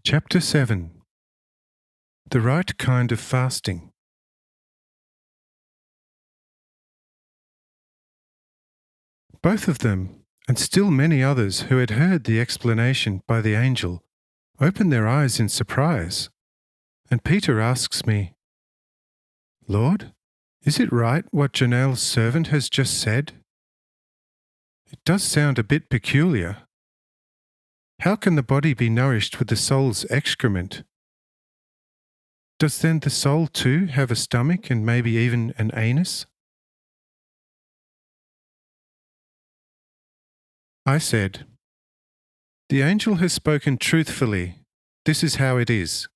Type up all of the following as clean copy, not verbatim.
Chapter 7. The Right Kind of Fasting. Both of them, and still many others who had heard the explanation by the angel, opened their eyes in surprise. And Peter asks me, "Lord, is it right what Janelle's servant has just said? It does sound a bit peculiar. How can the body be nourished with the soul's excrement? Does then the soul too have a stomach and maybe even an anus?" I said, "The angel has spoken truthfully. This is how it is.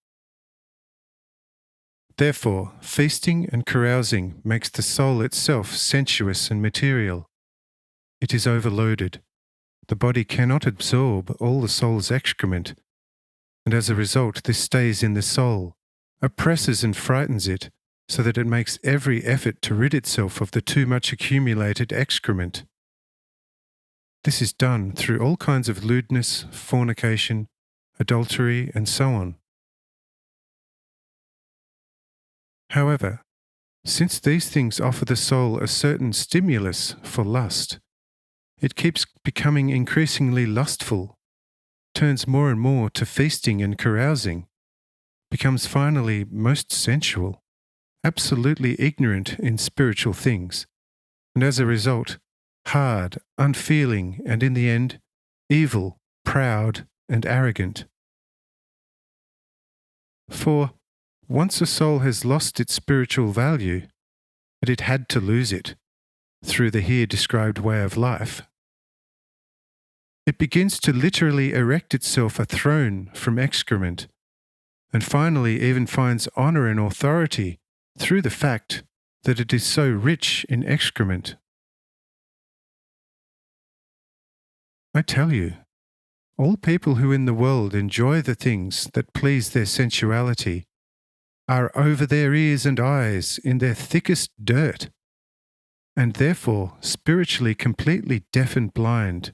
Therefore, feasting and carousing makes the soul itself sensuous and material. It is overloaded. The body cannot absorb all the soul's excrement, and as a result this stays in the soul, oppresses and frightens it, so that it makes every effort to rid itself of the too much accumulated excrement. This is done through all kinds of lewdness, fornication, adultery, and so on. However, since these things offer the soul a certain stimulus for lust, it keeps becoming increasingly lustful, turns more and more to feasting and carousing, becomes finally most sensual, absolutely ignorant in spiritual things, and as a result, hard, unfeeling, and in the end, evil, proud, and arrogant. For once a soul has lost its spiritual value, and it had to lose it, through the here described way of life, it begins to literally erect itself a throne from excrement, and finally even finds honour and authority through the fact that it is so rich in excrement. I tell you, all people who in the world enjoy the things that please their sensuality are over their ears and eyes in their thickest dirt, and therefore spiritually completely deaf and blind,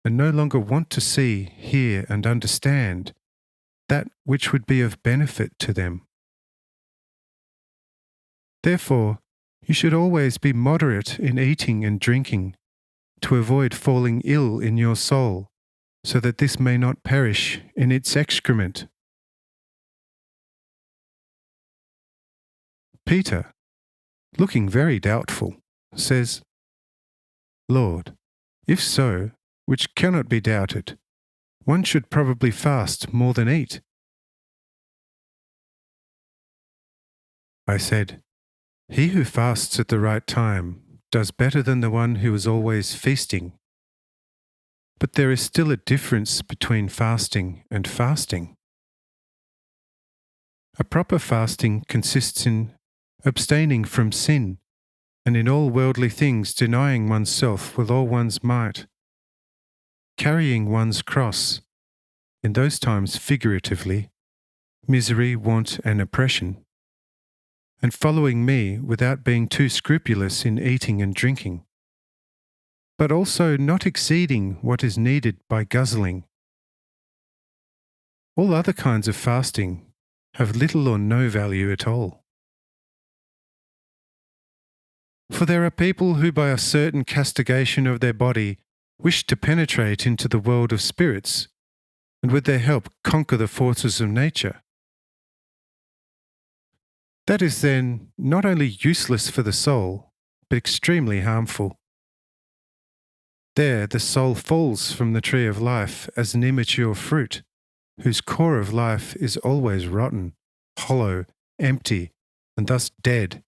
and no longer want to see, hear, and understand that which would be of benefit to them. Therefore, you should always be moderate in eating and drinking, to avoid falling ill in your soul, so that this may not perish in its excrement." Peter, looking very doubtful, says, "Lord, if so, which cannot be doubted, one should probably fast more than eat." I said, "He who fasts at the right time does better than the one who is always feasting. But there is still a difference between fasting and fasting. A proper fasting consists in abstaining from sin, and in all worldly things denying oneself with all one's might, carrying one's cross, in those times figuratively, misery, want, and oppression, and following me without being too scrupulous in eating and drinking, but also not exceeding what is needed by guzzling. All other kinds of fasting have little or no value at all. For there are people who by a certain castigation of their body wish to penetrate into the world of spirits, and with their help conquer the forces of nature. That is then not only useless for the soul, but extremely harmful. There the soul falls from the tree of life as an immature fruit, whose core of life is always rotten, hollow, empty, and thus dead.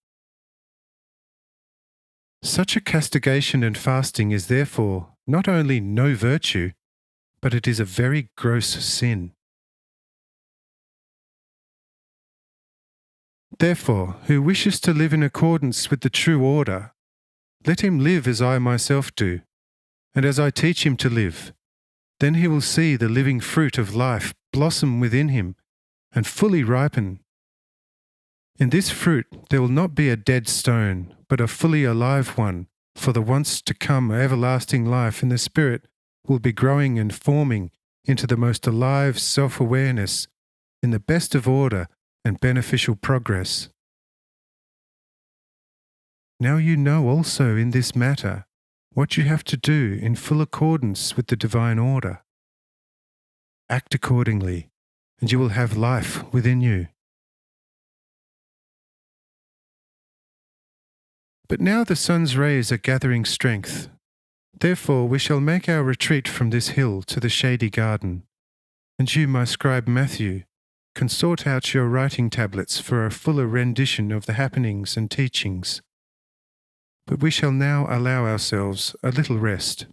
Such a castigation and fasting is therefore not only no virtue, but it is a very gross sin. Therefore, who wishes to live in accordance with the true order, let him live as I myself do, and as I teach him to live. Then he will see the living fruit of life blossom within him and fully ripen. In this fruit there will not be a dead stone, but a fully alive one, for the once to come everlasting life in the Spirit will be growing and forming into the most alive self-awareness in the best of order and beneficial progress. Now you know also in this matter what you have to do in full accordance with the divine order. Act accordingly, and you will have life within you. But now the sun's rays are gathering strength. Therefore we shall make our retreat from this hill to the shady garden. And you, my scribe Matthew, can sort out your writing tablets for a fuller rendition of the happenings and teachings. But we shall now allow ourselves a little rest.